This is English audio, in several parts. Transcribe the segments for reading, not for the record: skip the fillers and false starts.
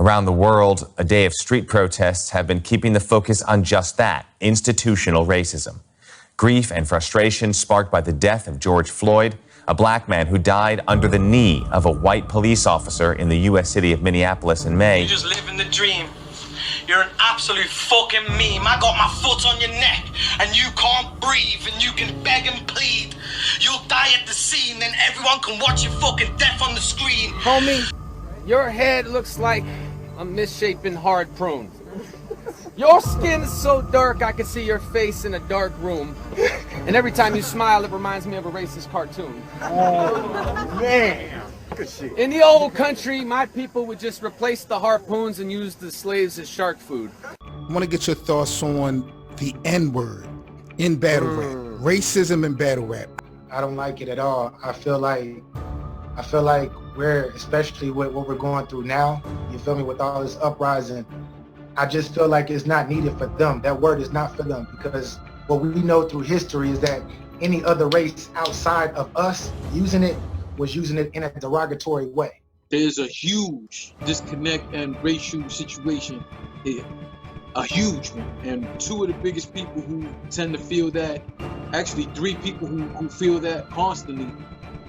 Around the world, a day of street protests have been keeping the focus on just that, institutional racism. Grief and frustration sparked by the death of George Floyd, a black man who died under the knee of a white police officer in the U.S. city of Minneapolis in May. You're just living the dream. You're an absolute fucking meme. I got my foot on your neck and you can't breathe and you can beg and plead. You'll die at the scene, then everyone can watch your fucking death on the screen. Homie, your head looks like a misshapen hard prune. Your skin is so dark I can see your face in a dark room. And every time you smile, it reminds me of a racist cartoon. Oh, man. Good shit. In the old country, my people would just replace the harpoons and use the slaves as shark food. I want to get your thoughts on the N-word in battle rap. Racism in battle rap. I don't like it at all. I feel like we're, especially with what we're going through now, you feel me, with all this uprising, I just feel like it's not needed for them. That word is not for them, because what we know through history is that any other race outside of us was using it in a derogatory way. There's a huge disconnect and racial situation here, a huge one. And two of the biggest people who tend to feel that, actually three people who feel that constantly,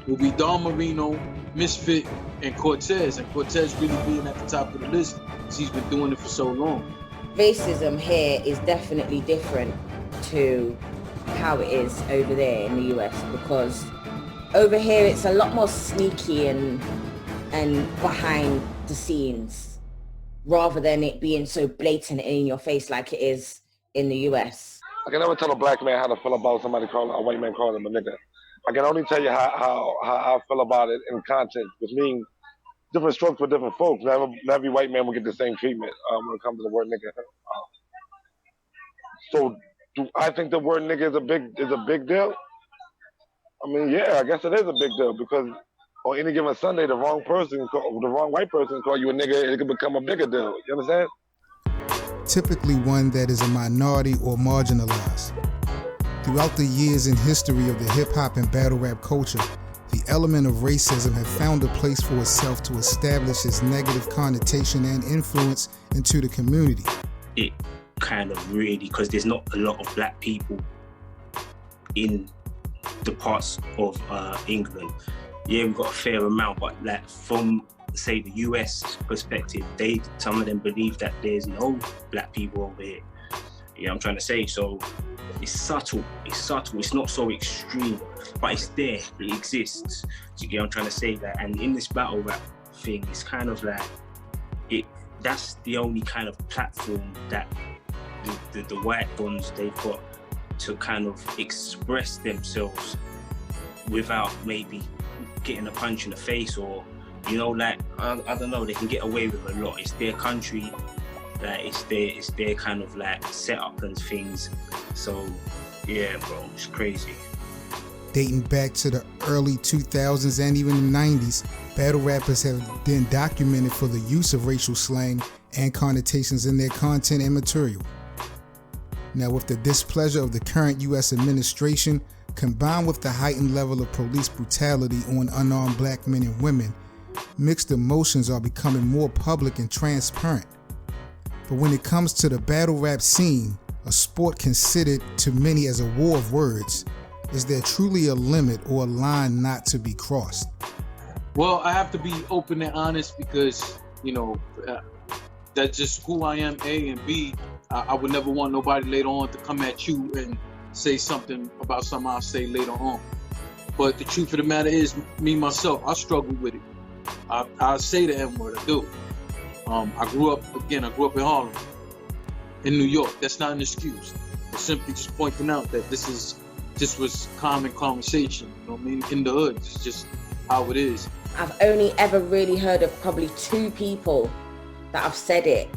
will be Don Marino, Misfit, and Cortez. And Cortez really being at the top of the list because he's been doing it for so long. Racism here is definitely different to how it is over there in the US, because over here it's a lot more sneaky and behind the scenes, rather than it being so blatant and in your face like it is in the US. I can never tell a black man how to feel about somebody calling a white man calling him a nigga. I can only tell you how I feel about it in context, which means different strokes for different folks. Not every white man will get the same treatment when it comes to the word nigga. So do I think the word nigga is a big deal? I mean, yeah, I guess it is a big deal, because on any given Sunday, the wrong white person call you a nigga, it could become a bigger deal. You understand? Typically one that is a minority or marginalized. Throughout the years in history of the hip-hop and battle rap culture, the element of racism had found a place for itself to establish its negative connotation and influence into the community. It kind of really, because there's not a lot of black people in the parts of England. Yeah, we've got a fair amount, but like from, say, the US perspective, some of them believe that there's no black people over here. You know what I'm trying to say? So it's subtle, it's not so extreme, but it's there, it exists. Do you get what I'm trying to say? That, and in this battle rap thing, it's kind of like, that's the only kind of platform that the white ones, they've got to kind of express themselves without maybe getting a punch in the face, or, you know, like, I don't know, they can get away with a lot. It's their country, like, it's their kind of like setup and things. So yeah, bro, it's crazy. Dating back to the early 2000s and even the 90s, battle rappers have been documented for the use of racial slang and connotations in their content and material. Now, with the displeasure of the current US administration, combined with the heightened level of police brutality on unarmed black men and women, mixed emotions are becoming more public and transparent. But when it comes to the battle rap scene, a sport considered to many as a war of words, is there truly a limit or a line not to be crossed? Well, I have to be open and honest, because, you know, that's just who I am, A, and B, I would never want nobody later on to come at you and say something about something I'll say later on. But the truth of the matter is, me, myself, I struggle with it. I say the N-word, I do. I grew up in Harlem, in New York. That's not an excuse. It's simply just pointing out that this was common conversation, you know what I mean, in the hood. It's just how it is. I've only ever really heard of probably 2 people that have said it.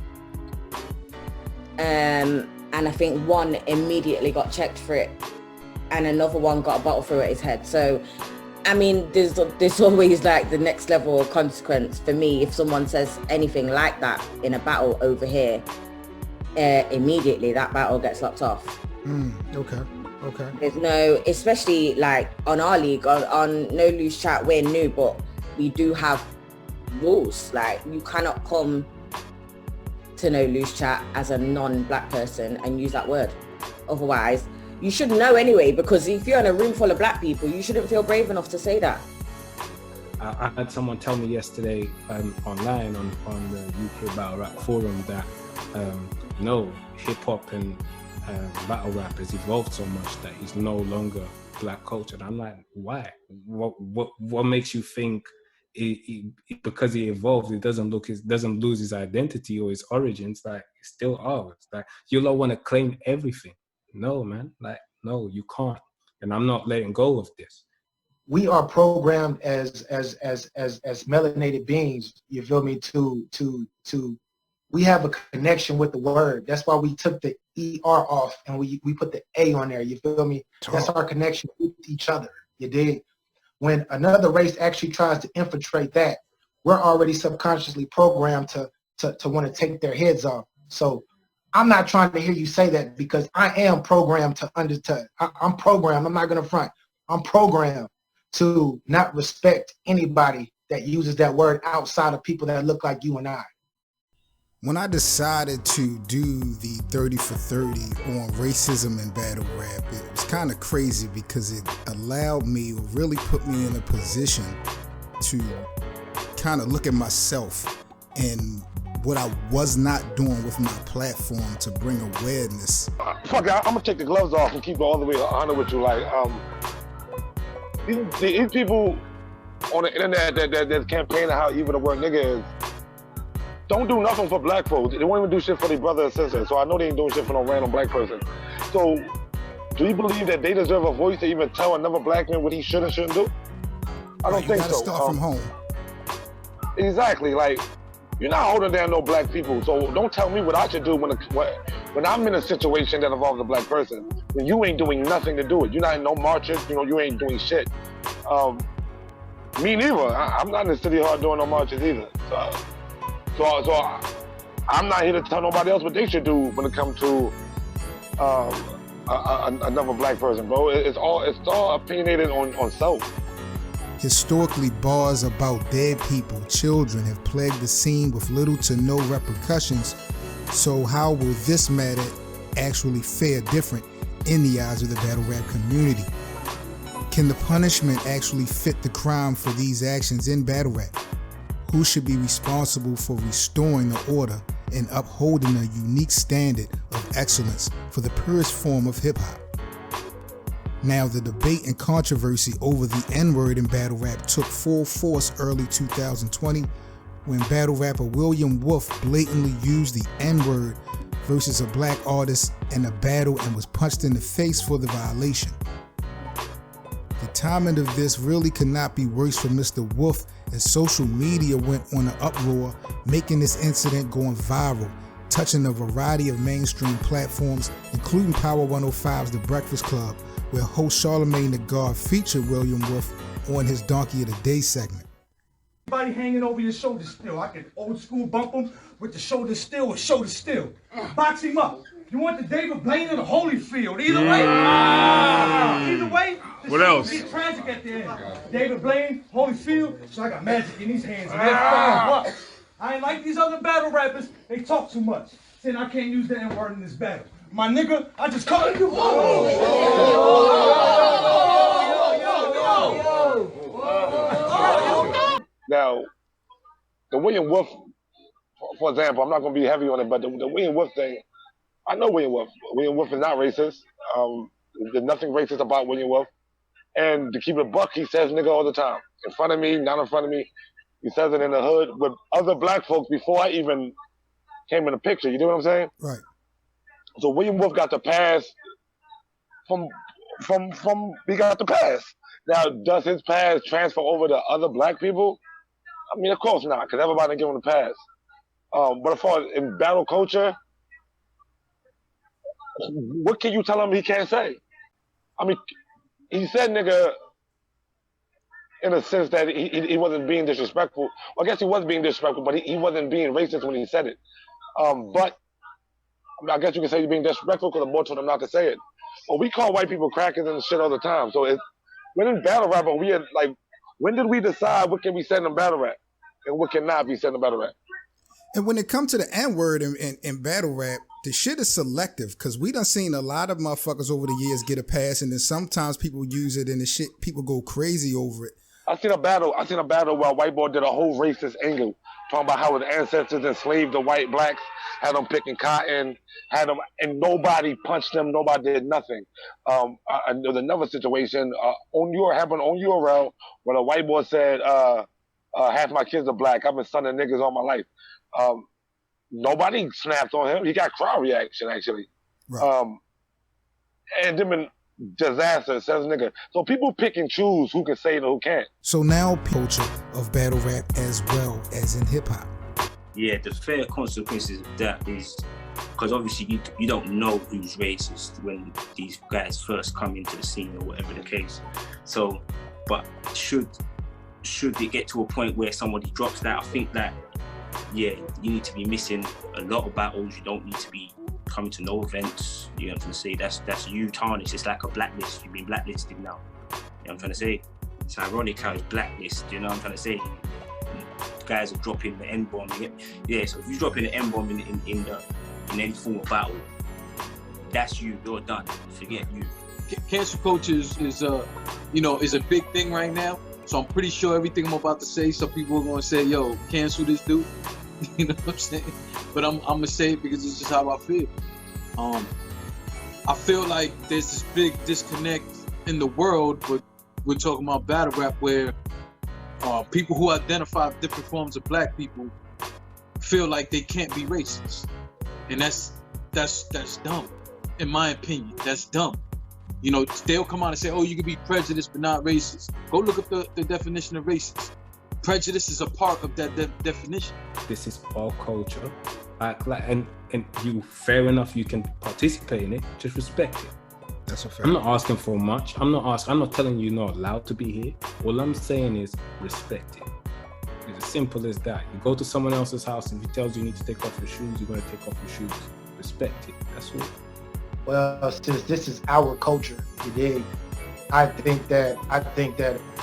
And I think one immediately got checked for it, and another one got a bottle through at his head. So, I mean, there's always like the next level of consequence for me. If someone says anything like that in a battle over here, immediately that battle gets locked off. Okay. There's no, especially like on our league, on No Lose Chat, we're new, but we do have rules. Like, you cannot come to know loose chat as a non-black person and use that word. Otherwise, you should know anyway, because if you're in a room full of black people, you shouldn't feel brave enough to say that. I had someone tell me yesterday online on the UK Battle Rap Forum that no, hip hop and battle rap has evolved so much that he's no longer black culture. And I'm like, why? What makes you think because he evolved, it doesn't lose his identity or his origins? Like, it's still ours. Like, you all want to claim everything. No, man. Like, no, you can't. And I'm not letting go of this. We are programmed as melanated beings, you feel me, to we have a connection with the word. That's why we took the ER off and we put the A on there, you feel me? That's our connection with each other, you dig? When another race actually tries to infiltrate that, we're already subconsciously programmed to want to take their heads off. So I'm not trying to hear you say that, because I am programmed I'm programmed, I'm not gonna front. I'm programmed to not respect anybody that uses that word outside of people that look like you and I. When I decided to do the 30 for 30 on racism and battle rap, it was kind of crazy because it allowed me, or really put me in a position to kind of look at myself and what I was not doing with my platform to bring awareness. Fuck it, I'm gonna take the gloves off and keep it all the way 100 with you. Like, these people on the internet that's campaigning how evil the word nigga is, don't do nothing for black folks. They won't even do shit for their brother and sister. So I know they ain't doing shit for no random black person. So do you believe that they deserve a voice to even tell another black man what he should and shouldn't do? I don't think so. You gotta start from home. Exactly. Like, you're not holding down no black people. So don't tell me what I should do when I'm in a situation that involves a black person. When you ain't doing nothing to do it. You're not in no marches. You know, you ain't doing shit. Me neither. I'm not in the city hall doing no marches either. So I'm not here to tell nobody else what they should do when it comes to another black person, bro. It's all opinionated on self. Historically, bars about dead people, children, have plagued the scene with little to no repercussions. So how will this matter actually fare different in the eyes of the battle rap community? Can the punishment actually fit the crime for these actions in battle rap? Who should be responsible for restoring the order and upholding a unique standard of excellence for the purest form of hip-hop? Now, the debate and controversy over the N-word in battle rap took full force early 2020 when battle rapper William Wolf blatantly used the N-word versus a black artist in a battle and was punched in the face for the violation. The timing of this really could not be worse for Mr. Wolf, as social media went on an uproar, making this incident going viral, touching a variety of mainstream platforms, including Power 105's The Breakfast Club, where host Charlamagne the God featured William Wolf on his Donkey of the Day segment. Everybody hanging over your shoulder still. I can old school bump him with the shoulder still or shoulder still. Box him up. You want the David Blaine or the Holyfield? Either way. Either way. What else? Be tragic at the end. David Blaine, Holyfield. So I got magic in these hands and they're fucking rough. I ain't like these other battle rappers. They talk too much. Saying I can't use the N-word in this battle. My nigga, I just call it. Now, the William Wolf, for example, I'm not going to be heavy on it, but the William Wolf thing, I know William Wolf. William Wolf is not racist. There's nothing racist about William Wolf. And to keep it a buck, he says nigga all the time. In front of me, not in front of me. He says it in the hood with other black folks before I even came in the picture. You know what I'm saying? Right. So William Wolf got the pass from he got the pass. Now, does his pass transfer over to other black people? I mean, of course not, because everybody give him the pass. But as far as in battle culture, what can you tell him he can't say? I mean, he said nigga in a sense that he wasn't being disrespectful. Well, I guess he was being disrespectful, but he wasn't being racist when he said it. But I mean, I guess you can say you're being disrespectful because the boy told him not to say it. But we call white people crackers and shit all the time. So when in battle rap, we had, like, when did we decide what can be said in battle rap and what cannot be said in battle rap? And when it comes to the N-word in battle rap, the shit is selective because we done seen a lot of motherfuckers over the years get a pass, and then sometimes people use it and the shit, people go crazy over it. I seen a battle where a white boy did a whole racist angle, talking about how his ancestors enslaved the white blacks, had them picking cotton, had them, and nobody punched them, nobody did nothing. There's another situation happened on URL where a white boy said, half my kids are black, I've been sonning niggas all my life. Nobody snapped on him. He got crowd reaction, actually. Right. And then disaster, says nigga. So people pick and choose who can say it and who can't. So now culture of battle rap as well as in hip hop. Yeah, the fair consequences of that is because obviously you don't know who's racist when these guys first come into the scene or whatever the case. So, but should it get to a point where somebody drops that, I think that, yeah, you need to be missing a lot of battles. You don't need to be coming to no events. You know what I'm trying to say? That's you tarnished. It's like a blacklist. You've been blacklisted now. You know what I'm trying to say? It's ironic how it's blacklist. You know what I'm trying to say? Guys are dropping the N-bomb. Yeah, so if you drop in the N-bomb in any form of battle, that's you. You're done. Forget you. Cancel culture is a big thing right now. So I'm pretty sure everything I'm about to say, some people are gonna say, "Yo, cancel this dude." You know what I'm saying? But I'm gonna say it because it's just how I feel. I feel like there's this big disconnect in the world, but we're talking about battle rap where people who identify with different forms of black people feel like they can't be racist, and that's dumb. In my opinion, that's dumb. You know, they'll come out and say, "Oh, you can be prejudiced but not racist." Go look up the definition of racist. Prejudice is a part of that definition. This is all culture. And you, fair enough, you can participate in it, just respect it. That's a fact. I'm not asking for much. I'm not telling you you're not allowed to be here. All I'm saying is respect it. It's as simple as that. You go to someone else's house, and if he tells you you need to take off your shoes, you're going to take off your shoes. Respect it. That's all. Well, since this is our culture, you dig? I think that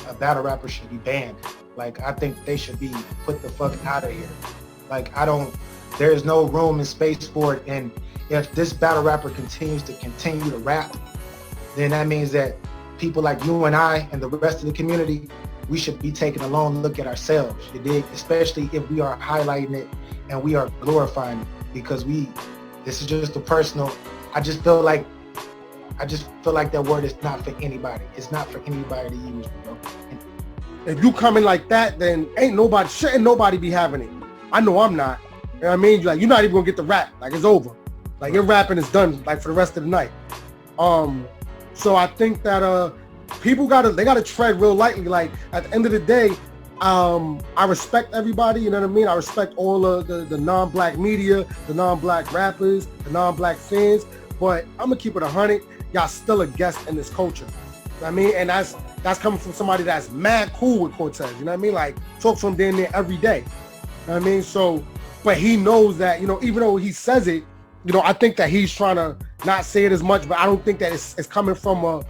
a battle rapper should be banned. Like, I think they should be put the fuck out of here. Like, there's no room and space for it. And if this battle rapper continues to rap, then that means that people like you and I and the rest of the community, we should be taking a long look at ourselves, you dig? Especially if we are highlighting it and we are glorifying it, because this is just a personal, I just feel like that word is not for anybody. It's not for anybody to use, bro. If you coming like that, then shouldn't nobody be having it. I know I'm not. You know what I mean? Like, you're not even gonna get the rap. Like, it's over. Like, your rapping is done, like, for the rest of the night. So I think that people gotta tread real lightly. Like, at the end of the day, I respect everybody, you know what I mean? I respect all of the non-black media, the non-black rappers, the non-black fans, but I'm gonna keep it 100. Y'all still a guest in this culture. You know what I mean? And that's coming from somebody that's mad cool with Cortez, you know what I mean? Like, talk to him damn near every day. You know what I mean? So, but he knows that, you know, even though he says it, you know, I think that he's trying to not say it as much, but I don't think that it's coming from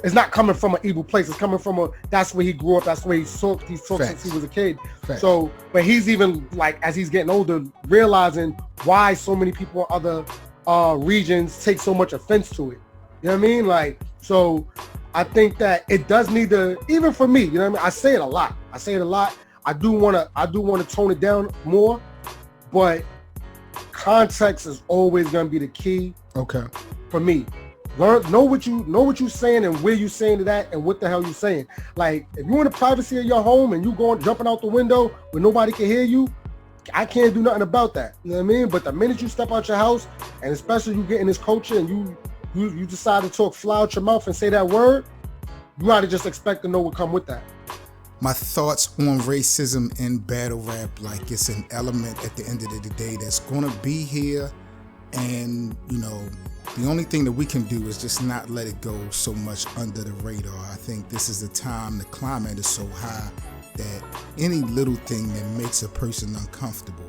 it's not coming from an evil place. It's coming from that's where he grew up. That's where he's talked since he was a kid. Facts. So, but he's even, like, as he's getting older, realizing why so many people in other regions take so much offense to it. You know what I mean? Like, so I think that it does need to, even for me, you know what I mean? I say it a lot. I do want to tone it down more, but context is always going to be the key. Okay. For me, know what you saying and where you saying it at and what the hell you saying. Like, if you're in the privacy of your home and you jumping out the window where nobody can hear you, I can't do nothing about that. You know what I mean? But the minute you step out your house, and especially you get in this culture and you decide to talk fly out your mouth and say that word, you gotta just expect to know what come with that. My thoughts on racism in battle rap, like, it's an element at the end of the day that's gonna be here, and, you know, the only thing that we can do is just not let it go so much under the radar. I think this is the time, the climate is so high that any little thing that makes a person uncomfortable,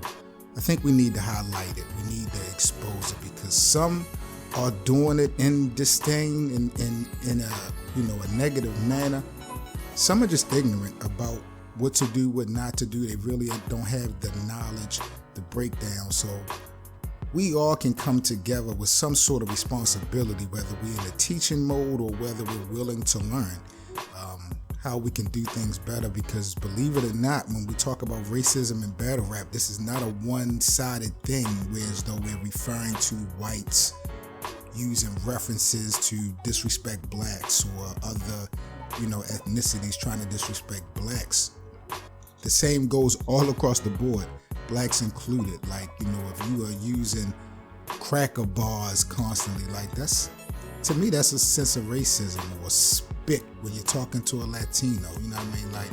I think we need to highlight it. We need to expose it, because some are doing it in disdain, in a negative manner. Some are just ignorant about what to do, what not to do. They really don't have the knowledge the breakdown. So we all can come together with some sort of responsibility, whether we're in a teaching mode or whether we're willing to learn how we can do things better. Because believe it or not, when we talk about racism and battle rap, this is not a one-sided thing, whereas though we're referring to whites using references to disrespect blacks or other, ethnicities trying to disrespect blacks. The same goes all across the board, blacks included. Like, if you are using cracker bars constantly, like to me, that's a sense of racism or spit when you're talking to a Latino, you know what I mean? Like,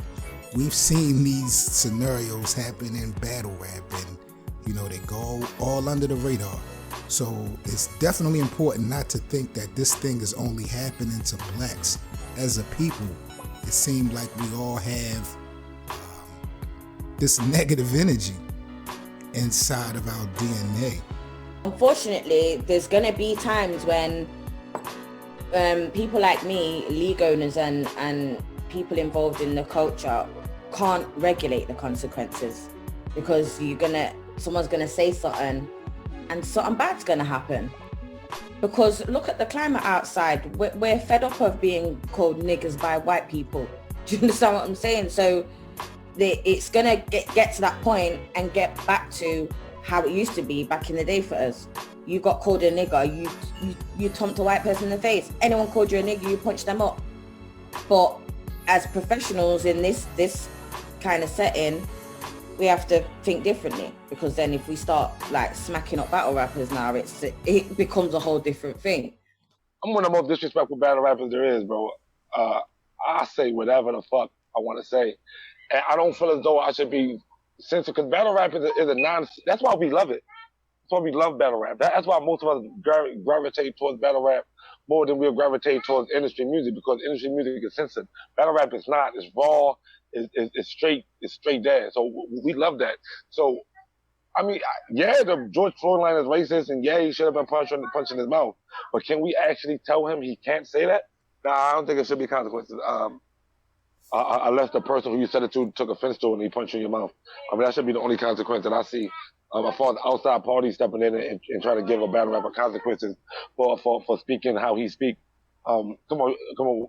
we've seen these scenarios happen in battle rap and, they go all under the radar. So it's definitely important not to think that this thing is only happening to blacks. As a people, it seems like we all have this negative energy inside of our DNA. Unfortunately, there's going to be times when people like me, league owners and people involved in the culture can't regulate the consequences, because someone's going to say something and something bad's going to happen. Because look at the climate outside. We're fed up of being called niggers by white people. Do you understand what I'm saying? So it's going to get to that point and get back to how it used to be back in the day for us. You got called a nigger, you thumped a white person in the face. Anyone called you a nigger, you punched them up. But as professionals in this kind of setting, we have to think differently, because then if we start like smacking up battle rappers now, it becomes a whole different thing. I'm one of the most disrespectful battle rappers there is, bro. I say whatever the fuck I want to say. And I don't feel as though I should be censored, because battle rap is a that's why we love it. That's why we love battle rap. That's why most of us gravitate towards battle rap more than we'll gravitate towards industry music, because industry music is censored. Battle rap is not. It's raw. It's straight there. So we love that. So, I mean, yeah, the George Floyd line is racist, and yeah, he should have been punching his mouth. But can we actually tell him he can't say that? Nah, I don't think it should be consequences. Unless the person who you said it to took offense to it and he punched you in your mouth. I mean, that should be the only consequence that I see. As far as outside parties stepping in and trying to give a battle rapper consequences for speaking how he speak. Come on.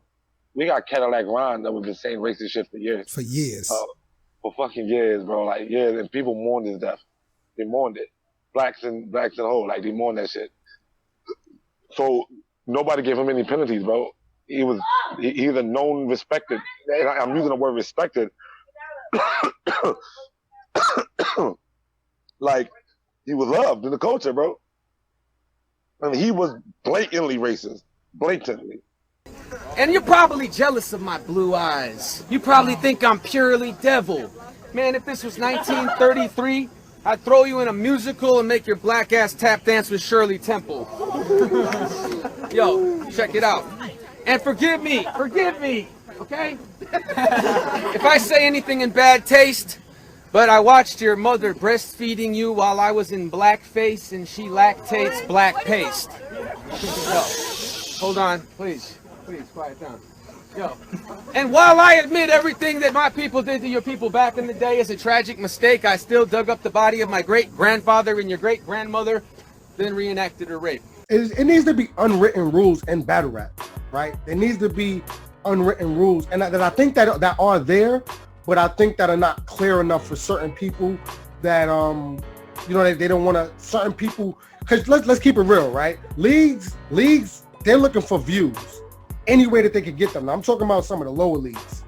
We got Cadillac Ron that was been saying racist shit for years. For fucking years, bro. Like, yeah, and people mourned his death. They mourned it. Blacks and whole, like, they mourned that shit. So nobody gave him any penalties, bro. He's a known, respected, and I'm using the word respected. Like, he was loved in the culture, bro. I mean, he was blatantly racist. Blatantly. And you're probably jealous of my blue eyes. You probably think I'm purely devil. Man, if this was 1933, I'd throw you in a musical and make your black ass tap dance with Shirley Temple. Yo, check it out. And forgive me, okay? If I say anything in bad taste, but I watched your mother breastfeeding you while I was in blackface and she lactates black paste. Yo, hold on, please, quiet down. Yo, and while I admit everything that my people did to your people back in the day is a tragic mistake, I still dug up the body of my great-grandfather and your great-grandmother, then reenacted a rape. It needs to be unwritten rules in battle rap, right? There needs to be unwritten rules, and that I think that are there, but I think that are not clear enough for certain people that they don't want to. Certain people, because let's keep it real, right? Leagues, they're looking for views any way that they could get them. Now, I'm talking about some of the lower leagues.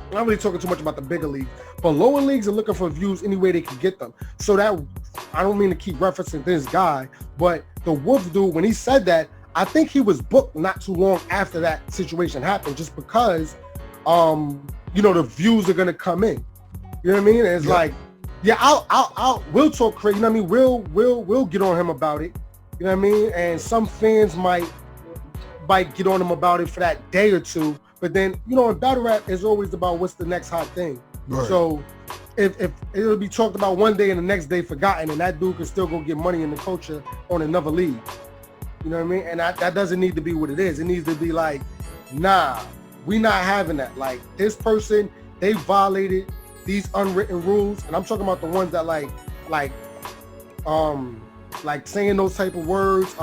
I'm not really talking too much about the bigger leagues, but lower leagues are looking for views any way they can get them. So that, I don't mean to keep referencing this guy, but the Wolf dude, when he said that, I think he was booked not too long after that situation happened, just because, the views are gonna come in. You know what I mean? And it's like, yeah, we'll talk crazy. You know what I mean? We'll get on him about it. You know what I mean? And some fans might get on him about it for that day or two. But then, in battle rap, it's always about what's the next hot thing. Right. So if it'll be talked about one day and the next day forgotten, and that dude can still go get money in the culture on another league. You know what I mean? And that doesn't need to be what it is. It needs to be like, nah, we not having that. Like, this person, they violated these unwritten rules. And I'm talking about the ones that like like saying those type of words,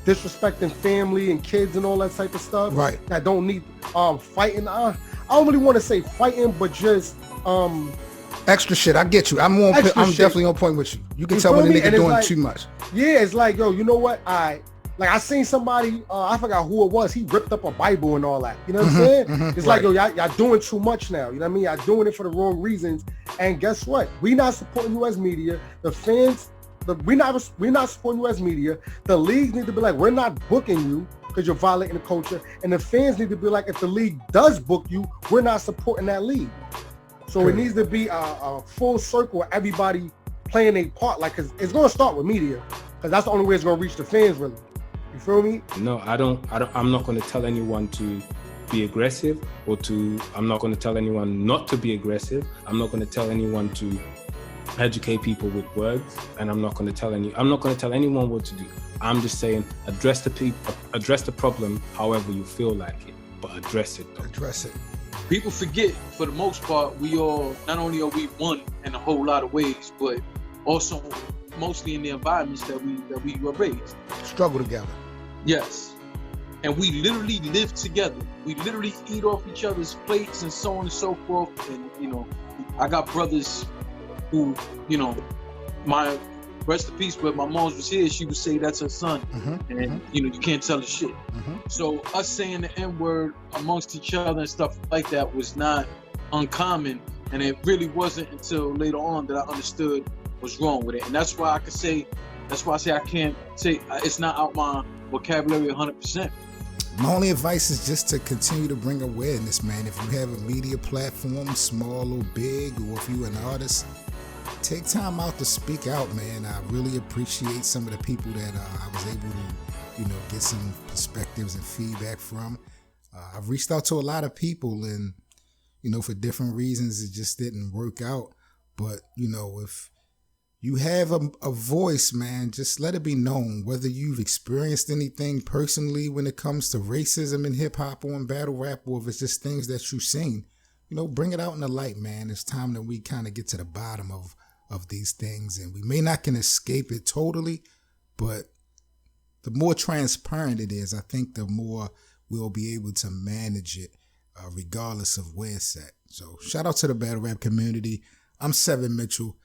disrespecting family and kids and all that type of stuff. Right. That don't need fighting. I don't really want to say fighting, but just extra shit. I get you. I'm definitely on point with you. You can tell when a nigga doing like, too much. Yeah, it's like, yo, you know what? I seen somebody, I forgot who it was. He ripped up a Bible and all that. You know what I'm saying? It's like, yo, y'all doing too much now. You know what I mean? Y'all doing it for the wrong reasons. And guess what? We not supporting U.S. media. The fans, we not supporting U.S. media. The leagues need to be like, we're not booking you because you're violating the culture. And the fans need to be like, if the league does book you, we're not supporting that league. So it needs to be a full circle of everybody playing a part. Like, cause it's gonna start with media, because that's the only way it's gonna reach the fans, really. You feel me? No, I'm not gonna tell anyone to be aggressive I'm not gonna tell anyone not to be aggressive. I'm not gonna tell anyone to educate people with words, and I'm not gonna tell anyone what to do. I'm just saying, address the problem however you feel like it, but address it though. Address it. People forget, for the most part, we all, not only are we one in a whole lot of ways, but also mostly in the environments that we were raised. Struggle together. Yes. And we literally live together. We literally eat off each other's plates and so on and so forth. And, you know, I got brothers who, you know, my rest in peace, but my mom was here, she would say that's her son. And, you know, you can't tell her shit. So us saying the N-word amongst each other and stuff like that was not uncommon. And it really wasn't until later on that I understood what's wrong with it. And that's why I say I can't say it's not out my vocabulary 100%. My only advice is just to continue to bring awareness, man. If you have a media platform, small or big, or if you're an artist, take time out to speak out, man. I really appreciate some of the people that I was able to, you know, get some perspectives and feedback from. I've reached out to a lot of people, and, you know, for different reasons, it just didn't work out. But, you know, if you have a voice, man, just let it be known, whether you've experienced anything personally when it comes to racism in hip hop or in battle rap, or if it's just things that you've seen, you know, bring it out in the light, man. It's time that we kind of get to the bottom of these things, and we may not can escape it totally, but the more transparent it is, I think the more we'll be able to manage it, regardless of where it's at. So shout out to the battle rap community. I'm Seven Mitchell.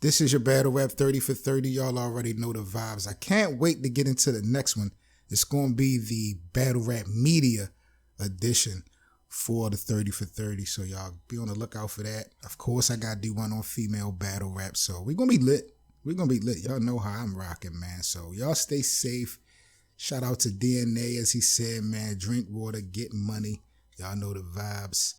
This is your Battle Rap 30 for 30. Y'all already know the vibes. I can't wait to get into the next one. It's going to be the Battle Rap Media edition for the 30 for 30. So y'all be on the lookout for that. Of course, I got to do one on female battle rap. So we're going to be lit. We're going to be lit. Y'all know how I'm rocking, man. So y'all stay safe. Shout out to DNA, as he said, man. Drink water, get money. Y'all know the vibes.